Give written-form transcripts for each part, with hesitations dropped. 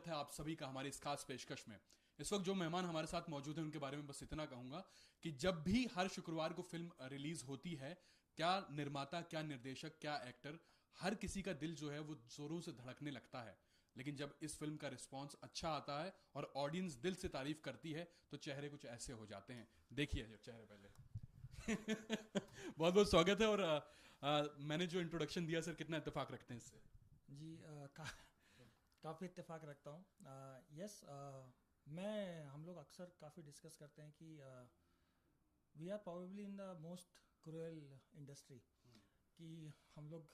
स्वागत है आप सभी का हमारी इस खास पेशकश में। इस वक्त जो मेहमान हमारे साथ मौजूद हैं उनके बारे में बस इतना कहूंगा कि जब भी हर शुक्रवार को फिल्म रिलीज होती है, क्या निर्माता, क्या निर्देशक, क्या एक्टर, हर किसी का दिल जो है वो जोरों से धड़कने लगता है। लेकिन जब इस फिल्म का रिस्पांस अच्छा आता है और ऑडियंस दिल से तारीफ करती है तो चेहरे कुछ ऐसे हो जाते हैं। देखिए जो चेहरे पहले। बहुत बहुत स्वागत है। और मैंने जो इंट्रोडक्शन दिया सर, कितना इत्तेफाक रखते हैं इससे? जी काफ़ी इत्तेफाक रखता हूँ। यस, मैं हम लोग अक्सर काफ़ी डिस्कस करते हैं कि we are probably in the most cruel industry, कि हम लोग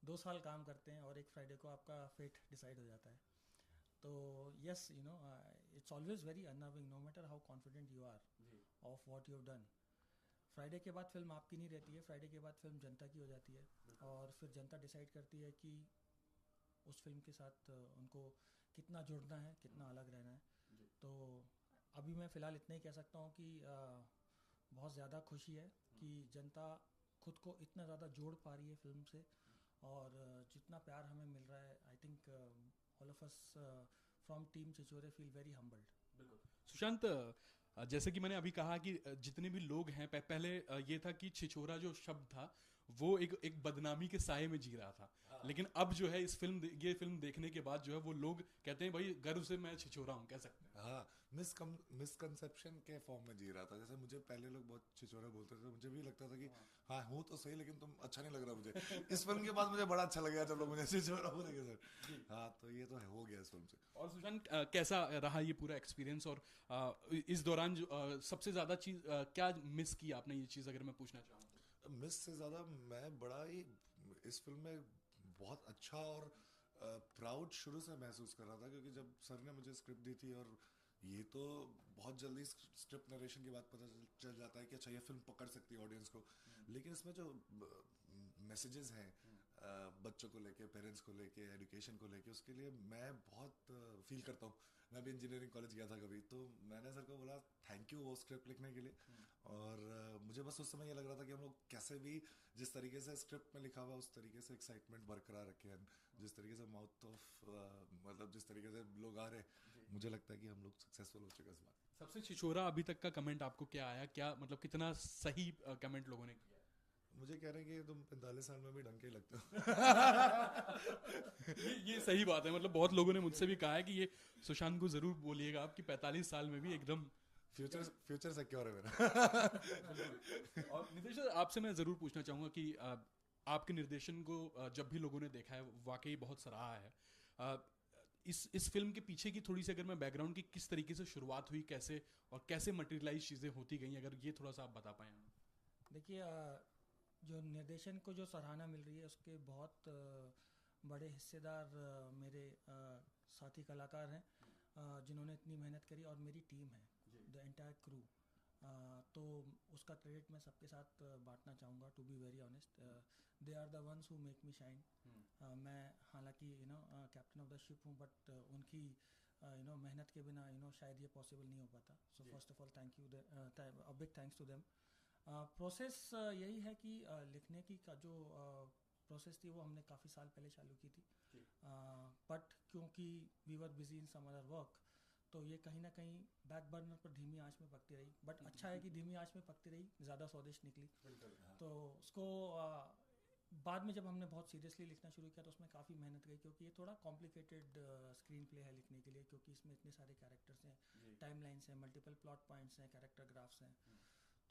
2 साल काम करते हैं और एक फ्राइडे को आपका फेट डिसाइड हो जाता है। तो yes, you know, it's always very unnerving no matter how confident you are of what you have done. Friday के बाद फिल्म आपकी नहीं रहती है, फ्राइडे के बाद फिल्म जनता की हो जाती है और फिर जनता डिसाइड करती है कि उस फिल्म के साथ उनको कितना जुड़ना है, कितना अलग रहना है। तो अभी मैं फ़िलहाल इतना ही कह सकता हूँ कि बहुत ज़्यादा खुशी है कि जनता खुद को इतना ज़्यादा जोड़ पा रही है फिल्म से, और जितना प्यार हमें मिल रहा है, I think all of us from team Chhichhore feel very humbled. Sushant, जैसे कि मैंने अभी कहा कि जितने भी लोग हैं, पहले ये था कि छिछोरा जो शब्द था वो एक बदनामी के साये में जी रहा था। लेकिन अब जो है ये फिल्म देखने के बाद जो है वो लोग कहते हैं भाई गर्व से मैं छिछोरा हूँ, कह सकते हैं। हाँ, मिसकंसेप्शन के फॉर्म में जी रहा था। जैसे मुझे पहले लोग बहुत छिछोरा बोलते थे, मुझे भी लगता था कि हाँ हूँ तो सही, लेकिन तुम अच्छा नहीं लग रहा मुझे। इस फिल्म के बाद मुझे बड़ा अच्छा लग गया जब लोग मुझे छिछोरा बोलेंगे सर। हाँ, तो ये तो हो गया इस फिल्म से। और सुशांत, कैसा रहा ये पूरा एक्सपीरियंस? और इस दौरान सबसे ज्यादा चीज क्या मिस की आपने, ये चीज अगर मैं पूछना चाहूँ तो? मिस से ज़्यादा मैं बड़ा ही इस फिल्म में बहुत अच्छा और प्राउड शुरू से महसूस कर रहा था, क्योंकि जब सर ने मुझे स्क्रिप्ट दी थी, और ये तो बहुत जल्दी स्क्रिप्ट नरेशन के बाद पता चल जाता है कि अच्छा ये फिल्म पकड़ सकती है ऑडियंस को। लेकिन इसमें जो मैसेजेस हैं बच्चों को लेके, पेरेंट्स को लेके, एजुकेशन को लेके, उसके लिए मैं बहुत फील करता हूँ। मैं भी इंजीनियरिंग कॉलेज गया था कभी, तो मैंने सर को बोला थैंक यू वो स्क्रिप्ट लिखने के लिए। और मुझे बस उस समय ये लग रहा था कि हम लोग कैसे भी जिस तरीके से स्क्रिप्ट में लिखा हुआ उस तरीके से एक्साइटमेंट बरकरार रखे हैं, जिस तरीके से माउथ ऑफ मतलब जिस तरीके से लोग आ रहे हैं, मुझे लगता है कि हम लोग सक्सेसफुल हो चुके हैं इस बार। सबसे छिछोरा अभी तक का कमेंट आपको क्या आया? क्या मतलब कितना सही कमेंट लोगों ने किया? मुझे कह रहे हैं कि तुम 45 साल में भी ढंग के ही लगते हो। ये सही बात है। मतलब बहुत लोगों ने मुझसे भी कहा है कि ये सुशांत को जरूर बोलिएगा आप कि 45 साल में भी एकदम। फ्यूचर फ्यूचर सिक्योर है मेरा। और नितेश सर, आपसे मैं जरूर पूछना चाहूंगा कि आपके निर्देशन को जब भी लोगों ने देखा है वाकई बहुत सराहा है। अ, इस फिल्म के पीछे की थोड़ी सी अगर मैं बैकग्राउंड की किस तरीके से शुरुआत हुई, कैसे और कैसे मटेरियलाइज चीजें होती गई, अगर ये थोड़ा सा आप बता पाए हमें। देखिए, जो निर्देशन को जो सराहना मिल रही है उसके बहुत बड़े हिस्सेदार मेरे साथी कलाकार हैं, जिन्होंने इतनी मेहनत करी, और मेरी टीम है, द एंटायर क्रू। तो उसका क्रेडिट मैं सबके साथ बांटना चाहूँगा, to be very honest. They are the ones who make me shine. मैं हालांकि कैप्टन ऑफ द शिप हूँ, बट उनकी मेहनत के बिना शायद ये पॉसिबल नहीं हो पाता। So first of all thank you, a big thanks to them. Process यही है कि लिखने की का जो प्रोसेस थी वो हमने काफ़ी साल पहले चालू की थी, बट क्योंकि we were busy in some other work, तो ये कहीं ना कहीं बैक बर्नर पर धीमी आंच में पकती रही। बट अच्छा है कि धीमी आंच में पकती रही, ज़्यादा स्वादिष्ट निकली। तो उसको बाद में जब हमने बहुत सीरियसली लिखना शुरू किया तो उसमें काफ़ी मेहनत गई, क्योंकि ये थोड़ा कॉम्प्लिकेटेड स्क्रीन प्ले है लिखने के लिए, क्योंकि इसमें इतने सारे कैरेक्टर्स हैं, टाइम लाइन्स हैं, मल्टीपल प्लॉट पॉइंट्स हैं, कैरेक्टर ग्राफ्स हैं।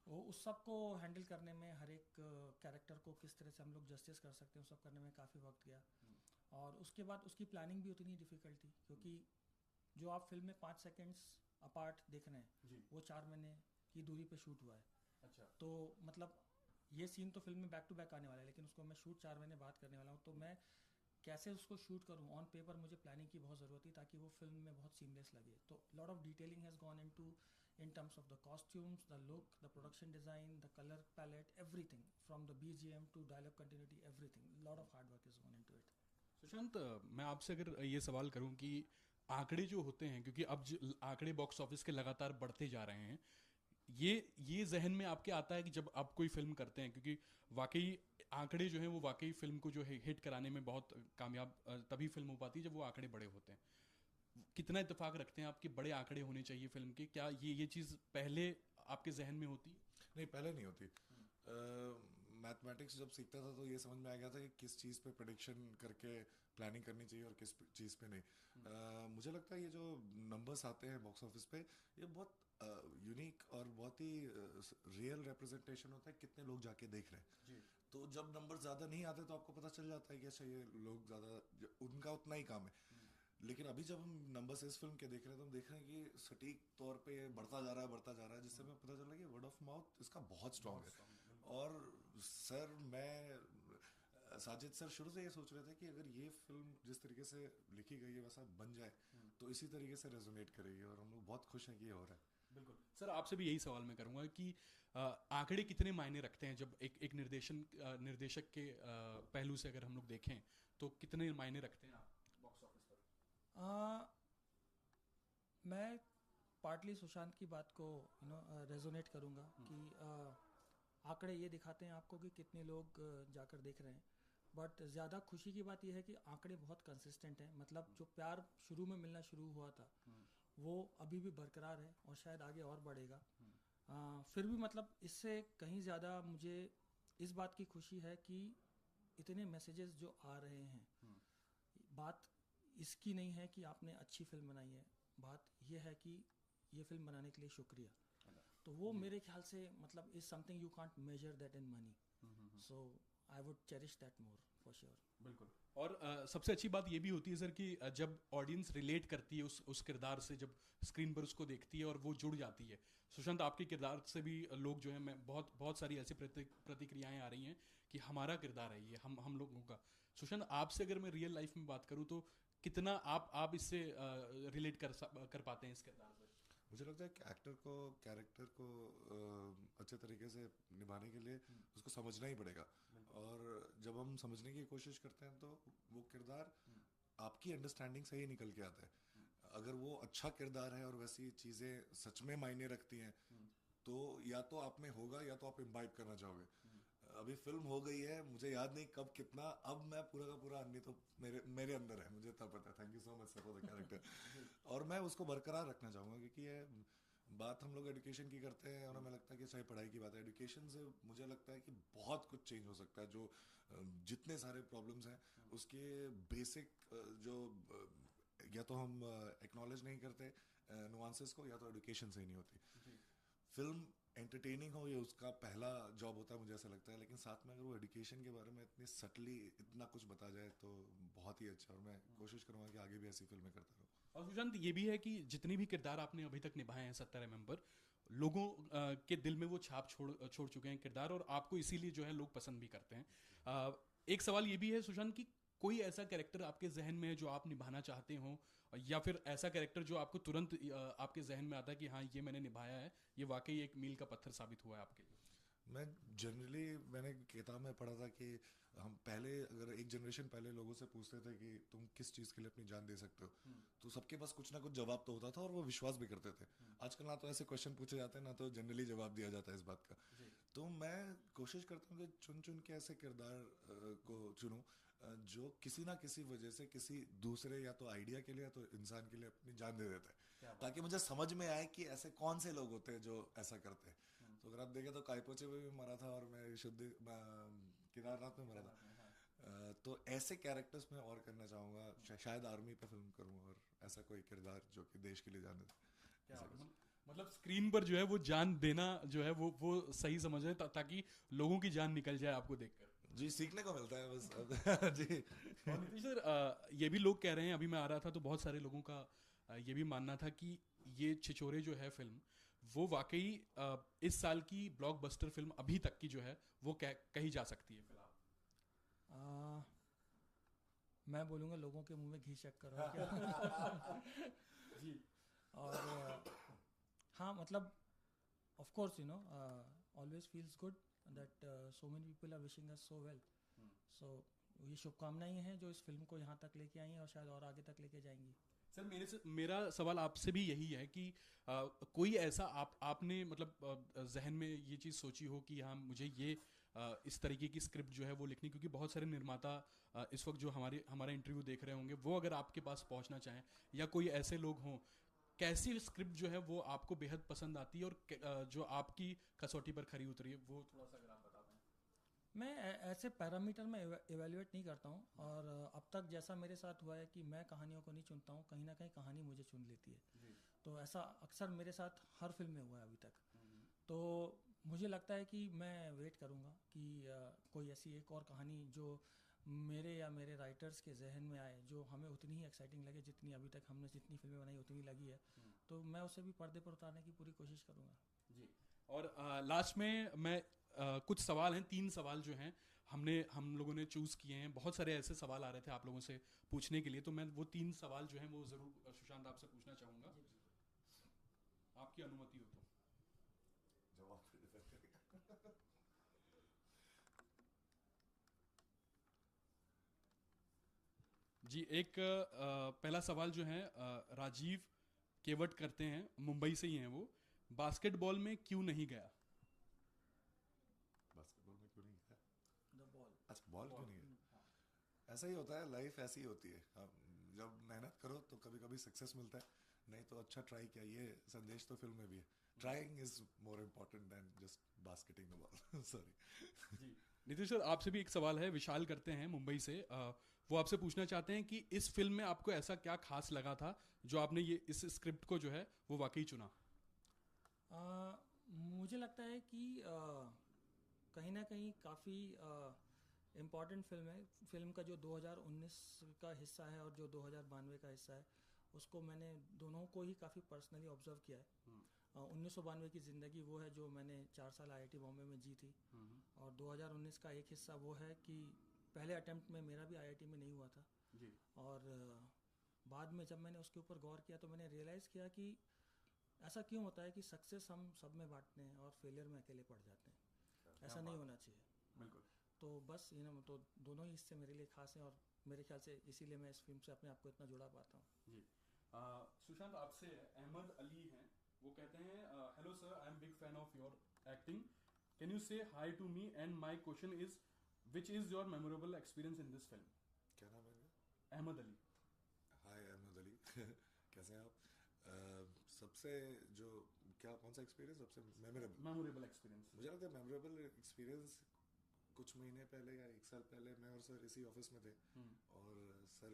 वो उस सब को हैंडल करने में, हर एक कैरेक्टर को किस तरह से हम लोग जस्टिस कर सकते हैं, उस सब करने में काफ़ी वक्त गया। और उसके बाद उसकी प्लानिंग भी उतनी डिफ़िकल्ट थी, क्योंकि जो आप फिल्म में 5 सेकेंड्स अपार्ट देख रहे हैं वो 4 महीने की दूरी पे शूट हुआ है। अच्छा। तो मतलब ये सीन तो फिल्म में बैक टू बैक आने वाला है, लेकिन उसको मैं शूट 4 महीने बाद करने वाला हूँ। तो मैं कैसे उसको शूट करूँ, ऑन पेपर मुझे प्लानिंग की बहुत ज़रूरत थी ताकि वो फिल्म में बहुत सीमलेस लगे। तो lot of detailing has gone into in terms of the costumes, the look, the production design, the color palette, everything from the BGM to dialogue continuity, everything. Lot of hard work is gone into it. Sushant, मैं आपसे अगर ये सवाल करूं कि आंकड़े जो होते हैं, क्योंकि अब आंकड़े बॉक्स ऑफिस के लगातार बढ़ते जा रहे हैं, ये जहन में आपके आता है कि जब आप कोई फिल्म करते हैं, क्योंकि वाकई आंकड़े जो हैं वो वाकई फिल्म को जो है हिट कराने में बहुत कामयाब तभी फिल्म हो पाती है जब वो आंकड़े बड़े होते हैं। कितना इत्तेफाक रखते हैं आपके बड़े आंकड़े होने चाहिए फिल्म के, क्या ये चीज़ पहले आपके जहन में होती? नहीं, पहले नहीं होती। मैथमेटिक्स जब सीखता था तो ये समझ में आ गया था कि किस चीज़ पे प्रेडिक्शन करके प्लानिंग करनी चाहिए और किस चीज़ पे नहीं। मुझे लगता है ये जो नंबर्स आते हैं बॉक्स ऑफिस पे, ये बहुत यूनिक और बहुत ही रियल रिप्रेजेंटेशन होता है कितने लोग जाके देख रहे हैं। तो जब नंबर ज़्यादा नहीं आते तो आपको पता चल जाता है कि अच्छा ये लोग ज़्यादा, उनका उतना ही काम है। लेकिन अभी जब हम नंबर्स इस फिल्म के देख रहे हैं तो हम देख रहे हैं कि सटीक तौर पे ये बढ़ता जा रहा है, जिससे हमें पता चल रहा है कि वर्ड ऑफ माउथ इसका बहुत स्ट्रांग है। और सर, साजिद सर शुरू से ये सोच रहे थे कि अगर ये फिल्म जिस तरीके से लिखी गई है वैसा बन जाए तो इसी तरीके से रेजोनेट करेगी, और हम लोग बहुत खुश हैं कि ये हो रहा है। बिल्कुल सर, आपसे भी यही सवाल मैं करूंगा कि आंकड़े कितने मायने रखते हैं जब एक निर्देशक के पहलू से अगर हम लोग देखें तो कितने मायने रखते हैं आप बॉक्स ऑफिस पर? मैं पार्टली सुशांत की बात को रेजोनेट करूंगा कि आंकड़े ये दिखाते हैं आपको कि कितने लोग जाकर देख रहे हैं, बट ज़्यादा खुशी की बात यह है कि आंकड़े बहुत कंसिस्टेंट हैं। मतलब जो प्यार शुरू में मिलना शुरू हुआ था वो अभी भी बरकरार है और शायद आगे और बढ़ेगा। फिर भी मतलब इससे कहीं ज़्यादा मुझे इस बात की खुशी है कि इतने मैसेजेस जो आ रहे हैं, बात इसकी नहीं है कि आपने अच्छी फिल्म बनाई है, बात यह है कि ये फिल्म बनाने के लिए शुक्रिया। तो वो मेरे ख्याल से मतलब is something you can't measure that in money, so I would cherish that more for sure. बिल्कुल। और सबसे अच्छी बात ये भी होती है सर कि जब ऑडियंस रिलेट करती है उस किरदार से, जब स्क्रीन पर उसको देखती है और वो जुड़ जाती है। सुशांत, आपके किरदार से भी लोग जो है, मैं बहुत सारी ऐसी प्रतिक्रियाएं आ रही हैं कि हमारा किरदार है ये, हम लोगों का। सुशांत, आपसे अगर मैं रियल लाइफ में बात करूँ तो कितना आप इससे रिलेट कर पाते हैं इस किरदार से? मुझे लगता है कि एक्टर को कैरेक्टर को अच्छे तरीके से निभाने के लिए उसको समझना ही पड़ेगा, और जब हम समझने की कोशिश करते हैं तो वो किरदार आपकी अंडरस्टैंडिंग से ही निकल के आता है। अगर वो अच्छा किरदार है और वैसी चीज़ें सच में मायने रखती हैं तो या तो आप में होगा या तो आप इम्बाइब करना चाहोगे। अभी फिल्म हो गई है, मुझे याद नहीं कब कितना, अब मैं पूरा का पूरा अन्य तो मेरे अंदर है, मुझे तब पता है। Thank you so much sir for the character. और मैं उसको बरकरार रखना चाहूँगा क्योंकि ये बात हम लोग एजुकेशन की करते हैं और हमें लगता है कि चाहे पढ़ाई की बात है, एजुकेशन से मुझे लगता है कि बहुत कुछ चेंज हो सकता है। जो जितने सारे प्रॉब्लम्स हैं उसके बेसिक जो या तो हम एक्नॉलेज नहीं करते नुआंसेस को, या तो एजुकेशन से ही नहीं होती। फिल्म एंटरटेनिंग हो ये उसका पहला जॉब होता है मुझे ऐसा लगता है, लेकिन साथ में अगर वो एजुकेशन के बारे में इतनी सटली इतना कुछ बता जाए तो बहुत ही अच्छा, और मैं कोशिश करूँगा कि आगे भी ऐसी फिल्में करता रहूँ। और सुशांत, ये भी है कि जितने भी किरदार आपने अभी तक निभाए हैं 70 मेंबर, लोगों के दिल में वो छाप छोड़ चुके हैं किरदार, और आपको इसीलिए जो है लोग पसंद भी करते हैं। एक सवाल ये भी है सुशांत कि कोई ऐसा कैरेक्टर आपके जहन में है जो आप निभाना चाहते हो, या फिर ऐसा कैरेक्टर जो आपको तुरंत आपके जहन में आता है कि हाँ ये मैंने निभाया है, ये वाकई एक मील का पत्थर साबित हुआ है आपके लिए? मैंने किताब में पढ़ा था कि हम पहले, अगर एक जनरेशन पहले लोगों से पूछते थे कि तुम किस चीज़ के लिए अपनी जान दे सकते हो, तो सबके पास कुछ ना कुछ जवाब तो होता था और वो विश्वास भी करते थे। आजकल ना तो ऐसे क्वेश्चन पूछे जाते हैं ना तो जनरली जवाब दिया जाता है इस बात का। तो मैं कोशिश करता हूँ कि चुन चुन के ऐसे किरदार को चुनूँ जो किसी ना किसी वजह से किसी दूसरे या तो आइडिया के लिए या तो इंसान के लिए अपनी जान दे देता है, ताकि मुझे समझ में आए कि ऐसे कौन से लोग होते हैं जो ऐसा करते हैं। तो अगर आप देखें तो काइपोचे में भी मरा था और मैं केदारनाथ में मरा था। तो ऐसे कैरेक्टर्स मैं और करना चाहूँगा, शायद आर्मी पे फिल्म करूँ और ऐसा कोई किरदार जो कि देश के लिए जान दे। मतलब स्क्रीन पर जो है वो जान देना जो है वो सही समझ रहे ताकि लोगों की जान निकल जाए आपको देखकर। जी, सीखने को मिलता है बस। जी। और नीतीश सर, ये भी लोग कह रहे हैं, अभी मैं आ रहा था तो बहुत सारे लोगों का ये भी मानना था कि ये छिछोरे जो है फिल्म, वो वाकई इस साल की ब्लॉकबस्टर फिल्म अभी तक की जो है वो कही जा सकती है फिलहाल। मैं बोलूँगा लोगों के मुंह में घी शक्कर हो क्या। जी। और हाँ, मतलब of course always feels good that so many people are wishing us so well. So ये शुभकामनाएं हैं जो इस फिल्म को यहाँ तक लेके आई हैं और शायद और आगे तक लेके जाएंगी। सर, मेरा सवाल आपसे भी यही है कि कोई ऐसा आपने मतलब जहन में ये चीज़ सोची हो कि हाँ मुझे ये इस तरीके की स्क्रिप्ट जो है वो लिखनी, क्योंकि बहुत सारे निर्माता इस वक्त जो हमारा इंटरव्यू देख रहे होंगे, वो अगर आपके पास पहुंचना चाहें या कोई ऐसे लोग हों, कैसी स्क्रिप्ट जो है वो आपको बेहद पसंद आती है और जो आपकी कसौटी पर खरी उतरी है, वो थोड़ा सा अगर आप बता पाएं। मैं ऐसे पैरामीटर में एवेल्युएट नहीं करता हूँ, और अब तक जैसा मेरे साथ हुआ है कि मैं कहानियों को नहीं चुनता हूँ, कहीं ना कहीं कहानी मुझे चुन लेती है। तो ऐसा अक्सर मेरे साथ हर फिल्म में हुआ है अभी तक। तो मुझे लगता है कि मैं वेट करूँगा कि कोई ऐसी एक और कहानी जो मेरे या मेरे राइटर्स के जहन में आए, जो हमें उतनी ही एक्साइटिंग लगे जितनी अभी तक हमने जितनी फिल्में बनाई उतनी लगी है, तो मैं उसे भी पर्दे पर उतारने की पूरी कोशिश करूँगा जी। और लास्ट में मैं कुछ सवाल हैं, 3 सवाल जो हैं हम लोगों ने चूज किए हैं। बहुत सारे ऐसे सवाल आ रहे थे आप लोगों से पूछने के लिए, तो मैं वो 3 सवाल जो हैं वो जरूर सुशांत आपसे पूछना चाहूँगा, आपकी अनुमति हो तो। जवाब जी, एक पहला सवाल जो है राजीव केवट करते हैं, मुंबई से ही हैं वो। बास्केटबॉल में क्यों नहीं गया? बास्केटबॉल में क्यों नहीं गया? The ball. अच्छा, बॉल क्यों नहीं है? ऐसा ही होता है, लाइफ ऐसी ही होती है। जब मेहनत करो तो कभी कभी सक्सेस मिलता है, नहीं तो अच्छा ट्राई किया। ये संदेश तो फिल्म में भी है, trying is more important than just basketing the ball. Sorry जी, नीतीश सर आपसे भी एक सवाल है, विशाल करते हैं मुंबई से। वो आपसे पूछना चाहते हैं कि इस फिल्म में आपको ऐसा क्या खास लगा था जो आपने ये इस स्क्रिप्ट को जो है वो वाकई चुना? मुझे लगता है कि कहीं ना कहीं काफ़ी इम्पॉर्टेंट फिल्म है। फिल्म का जो 2019 का हिस्सा है और जो 2092 का हिस्सा है, उसको मैंने दोनों को ही काफ़ी पर्सनली ऑब्जर्व किया है। 1992 की ज़िंदगी वो है जो मैंने 4 साल IIT बॉम्बे में जी थी, और 2019 का एक हिस्सा वो है कि पहले अटेम्प्ट में मेरा भी IIT में नहीं हुआ था जी। और बाद में जब मैंने उसके ऊपर गौर किया तो मैंने रियलाइज़ किया कि ऐसा क्यों होता है कि सक्सेस हम सब में बांटते हैं और फेलियर में अकेले पड़ जाते हैं। ऐसा नहीं होना चाहिए। बिल्कुल। तो बस तो दोनों ही हिस्से मेरे लिए खास हैं, और मेरे ख्याल से इसीलिए मैं इस फिल्म से अपने आप को इतना जुड़ा पाता हूँ। जी। सुशांत आपसे अहमद अली हैं, वो कहते हैं hello sir, I am big fan of your acting, can you say hi to me and my question is which is your memorable experience in this film? क्या नाम है इनका? अहमद अली। हाय अहमद अली। कैसे हैं आप? सबसे जो क्या कौन सा एक्सपीरियंस सबसे मेमोरेबल एक्सपीरियंस? मुझे लगता है मेमोरेबल एक्सपीरियंस कुछ महीने पहले या 1 साल पहले मैं और सर इसी ऑफिस में थे, और सर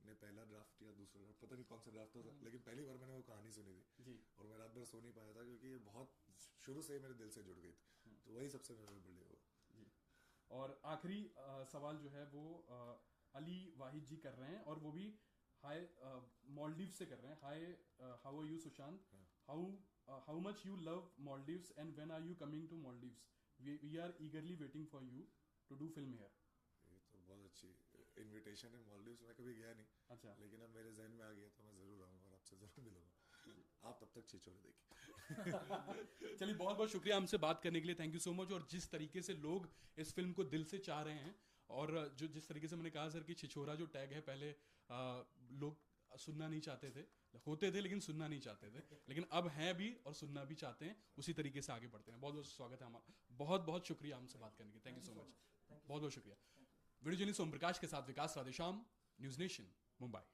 ने पहला ड्राफ्ट या दूसरा ड्राफ्ट, पता नहीं कौन सा ड्राफ्ट था, लेकिन पहली बार मैंने वो कहानी सुनी थी जी। और मैं रात भर सो नहीं पाया था क्योंकि ये बहुत शुरू से ही मेरे दिल से जुड़ गई थी। तो वही सबसे मेमोरेबल डे हुआ जी। और आखिरी सवाल जो है वो अली वाहिद जी कर रहे हैं, और वो भी हाय मालदीव से कर रहे हैं। Hi, how are you Sushant, how much you love Maldives and when are you coming to Maldives, we are eagerly waiting for you to do film here. ये तो बहुत अच्छी इनविटेशन है। मालदीव्स में कभी गया नहीं, अच्छा, लेकिन अब मेरे जहन में आ गया तो मैं जरूर आऊंगा और आपसे जरूर मिलूंगा। आप तब तक छिछोरे देखिए। चलिए, बहुत बहुत शुक्रिया हमसे बात करने के लिए, थैंक यू सो मच। और जिस तरीके से लोग इस फिल्म को दिल से चाह रहे हैं, और जो जिस तरीके से मैंने कहा सर कि छिछोरा जो टैग है, पहले लोग सुनना नहीं चाहते थे, होते थे लेकिन सुनना नहीं चाहते थे, लेकिन अब हैं भी और सुनना भी चाहते हैं। उसी तरीके से आगे बढ़ते हैं। बहुत बहुत स्वागत है हमारा, बहुत बहुत शुक्रिया हमसे बात करने के लिए, थैंक यू सो मच, बहुत बहुत शुक्रिया। वीडियो जर्नलिस्ट ओम प्रकाश के साथ विकास राधेश्याम, न्यूज़ नेशन, मुंबई।